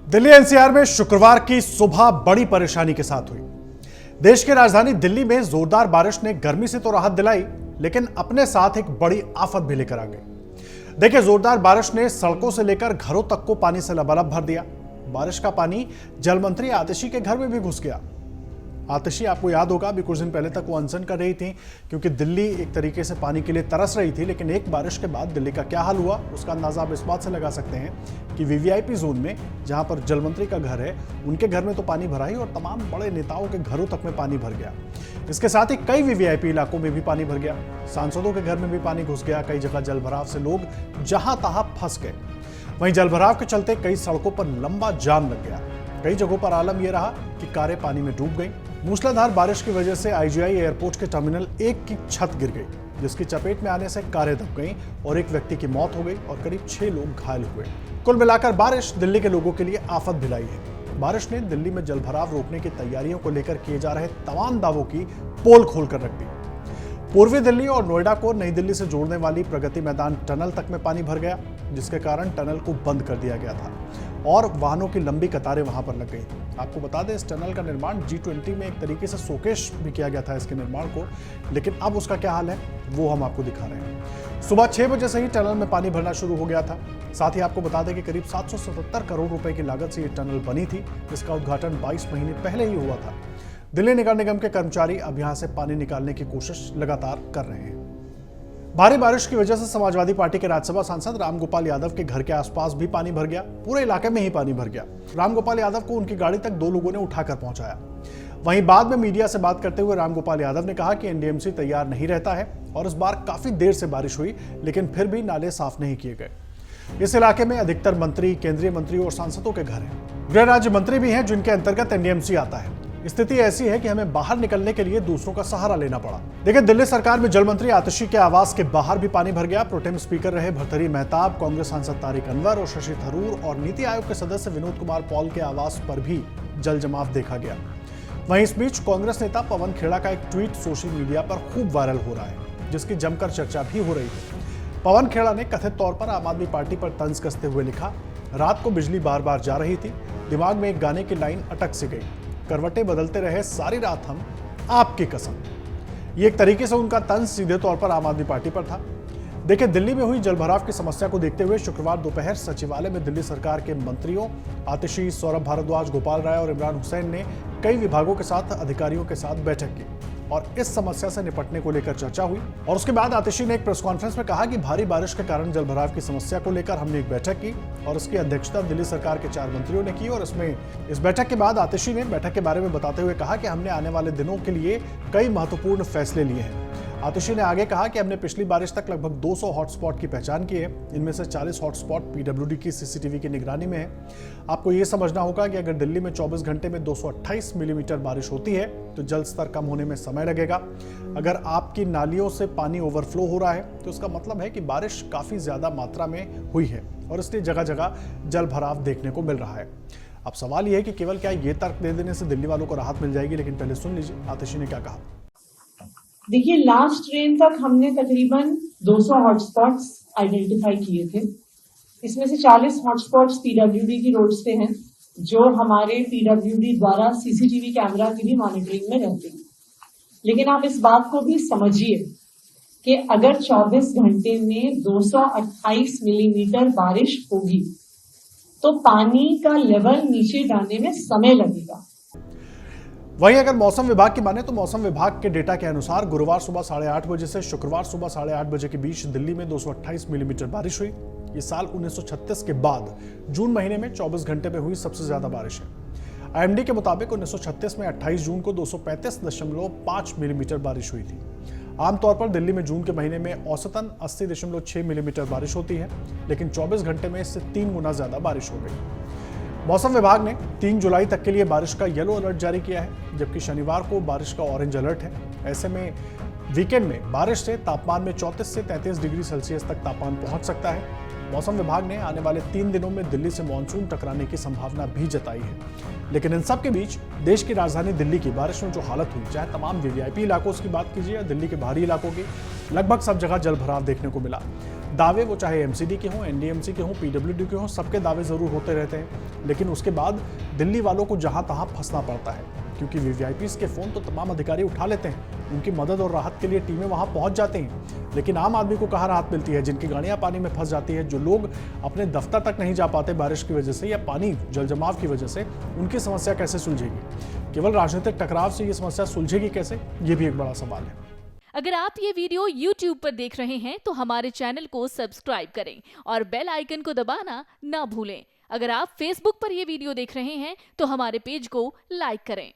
Delhi NCR में शुक्रवार की सुबह बड़ी परेशानी के साथ हुई। देश की राजधानी दिल्ली में जोरदार बारिश ने गर्मी से तो राहत दिलाई, लेकिन अपने साथ एक बड़ी आफत भी लेकर आ गई। देखिए, जोरदार बारिश ने सड़कों से लेकर घरों तक को पानी से लबालब भर दिया। बारिश का पानी जल मंत्री आतिशी के घर में भी घुस गया। आतिशी, आपको याद होगा, अभी कुछ दिन पहले तक वो अनशन कर रही थी क्योंकि दिल्ली एक तरीके से पानी के लिए तरस रही थी। लेकिन एक बारिश के बाद दिल्ली का क्या हाल हुआ, उसका अंदाजा आप इस बात से लगा सकते हैं कि वीवीआईपी जोन में, जहां पर जल मंत्री का घर है, उनके घर में तो पानी भरा ही और तमाम बड़े नेताओं के घरों तक में पानी भर गया। इसके साथ ही कई वीवीआईपी इलाकों में भी पानी भर गया। सांसदों के घर में भी पानी घुस गया। कई जगह जलभराव से लोग जहां तहां फंस गए। वहीं जलभराव के चलते कई सड़कों पर लंबा जाम लग गया। कई जगहों पर आलम यह रहा कि कारें पानी में डूब गई। मूसलाधार बारिश की वजह से आईजीआई एयरपोर्ट के टर्मिनल 1 की छत गिर गई, जिसकी चपेट में आने से कारें दब गईं और एक व्यक्ति की मौत हो गई और करीब 6 लोग घायल हुए। कुल मिलाकर बारिश दिल्ली के लोगों के लिए आफत भिलाई है। बारिश ने दिल्ली में जलभराव रोकने की तैयारियों को लेकर किए जा रहे तमाम दावों की पोल खोलकर रख दी। पूर्वी दिल्ली और नोएडा को नई दिल्ली से जोड़ने वाली प्रगति मैदान टनल तक में पानी भर गया, जिसके कारण टनल को बंद कर दिया गया था और वाहनों की लंबी कतारें वहां पर लग गई। आपको बता दें, इस टनल का निर्माण G20 में एक तरीके से शोकेश भी किया गया था इसके निर्माण को, लेकिन अब उसका क्या हाल है वो हम आपको दिखा रहे हैं। सुबह 6 बजे से ही टनल में पानी भरना शुरू हो गया था। साथ ही आपको बता दें कि करीब 777 करोड़ रुपए की लागत से ये टनल बनी थी, जिसका उद्घाटन 22 महीने पहले ही हुआ था। दिल्ली नगर निगम के कर्मचारी अब यहां से पानी निकालने की कोशिश लगातार कर रहे हैं। भारी बारिश की वजह से समाजवादी पार्टी के राज्यसभा सांसद रामगोपाल यादव के घर के आसपास भी पानी भर गया। पूरे इलाके में ही पानी भर गया। रामगोपाल यादव को उनकी गाड़ी तक 2 लोगों ने उठाकर पहुंचाया। वहीं बाद में मीडिया से बात करते हुए रामगोपाल यादव ने कहा कि एनडीएमसी तैयार नहीं रहता है और इस बार काफी देर से बारिश हुई, लेकिन फिर भी नाले साफ नहीं किए गए। इस इलाके में अधिकतर मंत्री, केंद्रीय मंत्री और सांसदों के घर हैं। गृह राज्य मंत्री भी हैं जिनके अंतर्गत एनडीएमसी आता है। स्थिति ऐसी है कि हमें बाहर निकलने के लिए दूसरों का सहारा लेना पड़ा। देखिए, दिल्ली सरकार में जल मंत्री आतिशी के आवास के बाहर भी पानी भर गया। प्रोटेम स्पीकर रहे भर्तृहरि मेहताब, कांग्रेस सांसद तारिक अनवर और शशि थरूर और नीति आयोग के सदस्य विनोद कुमार पॉल के आवास पर भी जल जमाव देखा गया। वहीं इस बीच कांग्रेस नेता पवन खेड़ा का एक ट्वीट सोशल मीडिया पर खूब वायरल हो रहा है, जिसकी जमकर चर्चा भी हो रही थी। पवन खेड़ा ने कथित तौर पर आम आदमी पार्टी पर तंज कसते हुए लिखा, रात को बिजली बार बार जा रही थी, दिमाग में एक गाने की लाइन अटक सी गई, करवटें बदलते रहे सारी रात हम, आपकी कसम। ये एक तरीके से उनका तंज सीधे तौर पर आम आदमी पार्टी पर था। देखिए, दिल्ली में हुई जलभराव की समस्या को देखते हुए शुक्रवार दोपहर सचिवालय में दिल्ली सरकार के मंत्रियों आतिशी, सौरभ भारद्वाज, गोपाल राय और इमरान हुसैन ने कई विभागों के साथ अधिकारियों के साथ बैठक की और इस समस्या से निपटने को लेकर चर्चा हुई। और उसके बाद आतिशी ने एक प्रेस कॉन्फ्रेंस में कहा कि भारी बारिश के कारण जलभराव की समस्या को लेकर हमने एक बैठक की और इसकी अध्यक्षता दिल्ली सरकार के 4 मंत्रियों ने की। और इस बैठक के बाद आतिशी ने बैठक के बारे में बताते हुए कहा कि हमने आने वाले दिनों के लिए कई महत्वपूर्ण फैसले लिए हैं। आतिशी ने आगे कहा कि हमने पिछली बारिश तक लगभग 200 हॉटस्पॉट की पहचान की है। इनमें से 40 हॉटस्पॉट पीडब्ल्यूडी की सीसीटीवी की निगरानी में है। आपको यह समझना होगा कि अगर दिल्ली में 24 घंटे में 228 मिलीमीटर बारिश होती है तो जल स्तर कम होने में समय लगेगा। अगर आपकी नालियों से पानी ओवरफ्लो हो रहा है तो इसका मतलब है कि बारिश काफी ज्यादा मात्रा में हुई है और इसलिए जगह जगह जल भराव देखने को मिल रहा है। अब सवाल यह है कि केवल क्या ये तर्क दे देने से दिल्ली वालों को राहत मिल जाएगी, लेकिन पहले सुन लीजिए आतिशी ने क्या कहा। देखिए, लास्ट ट्रेन तक हमने तकरीबन 200 हॉटस्पॉट्स आइडेंटिफाई किए थे। इसमें से 40 हॉटस्पॉट्स पीडब्ल्यूडी की रोड्स पे हैं, जो हमारे पीडब्ल्यूडी द्वारा सीसीटीवी कैमरा की भी मॉनिटरिंग में रहते हैं। लेकिन आप इस बात को भी समझिए कि अगर 24 घंटे में 228 मिलीमीटर बारिश होगी तो पानी का लेवल नीचे जाने में समय लगेगा। वहीं अगर मौसम विभाग की माने तो मौसम विभाग के डेटा के अनुसार गुरुवार सुबह 8:30 बजे से शुक्रवार सुबह 8:30 बजे के बीच दिल्ली में 228 मिलीमीटर बारिश हुई। ये साल 1936 के बाद जून महीने में 24 घंटे में हुई सबसे ज्यादा बारिश है। आईएमडी के मुताबिक 1936 में 28 जून को 235.5 मिलीमीटर बारिश हुई थी। आमतौर पर दिल्ली में जून के महीने में औसतन 80.6 मिलीमीटर बारिश होती है, लेकिन 24 घंटे में इससे 3 गुना ज्यादा बारिश हो गई। मौसम विभाग ने 3 जुलाई तक के लिए बारिश का येलो अलर्ट जारी किया है, जबकि शनिवार को बारिश का ऑरेंज अलर्ट है। ऐसे में वीकेंड में बारिश से तापमान में 34 से 33 डिग्री सेल्सियस तक तापमान पहुंच सकता है। मौसम विभाग ने आने वाले 3 दिनों में दिल्ली से मानसून टकराने की संभावना भी जताई है। लेकिन इन सब के बीच देश की राजधानी दिल्ली की बारिश में जो हालत हुई, चाहे तमाम वीवीआईपी इलाकों की बात कीजिए या दिल्ली के बाहरी इलाकों की, लगभग सब जगह जल भराव देखने को मिला। दावे वो चाहे एमसीडी के हों, एनडीएमसी के हों, पीडब्ल्यूडी के हों, सबके दावे जरूर होते रहते हैं, लेकिन उसके बाद दिल्ली वालों को जहां तहां फंसना पड़ता है, क्योंकि वीवीआईपीज़ के फोन तो तमाम अधिकारी उठा लेते हैं, उनकी मदद और राहत के लिए टीमें वहां पहुंच जाती हैं, लेकिन आम आदमी को कहां राहत मिलती है, जिनकी गाड़ियां पानी में फंस जाती है, जो लोग अपने दफ्तर तक नहीं जा पाते बारिश की वजह से या पानी जल जमाव की वजह से, उनकी समस्या कैसे सुलझेगी? केवल राजनीतिक टकराव से ये समस्या सुलझेगी कैसे, ये भी एक बड़ा सवाल है। अगर आप ये वीडियो YouTube पर देख रहे हैं तो हमारे चैनल को सब्सक्राइब करें और बेल आइकन को दबाना ना भूलें। अगर आप Facebook पर ये वीडियो देख रहे हैं तो हमारे पेज को लाइक करें।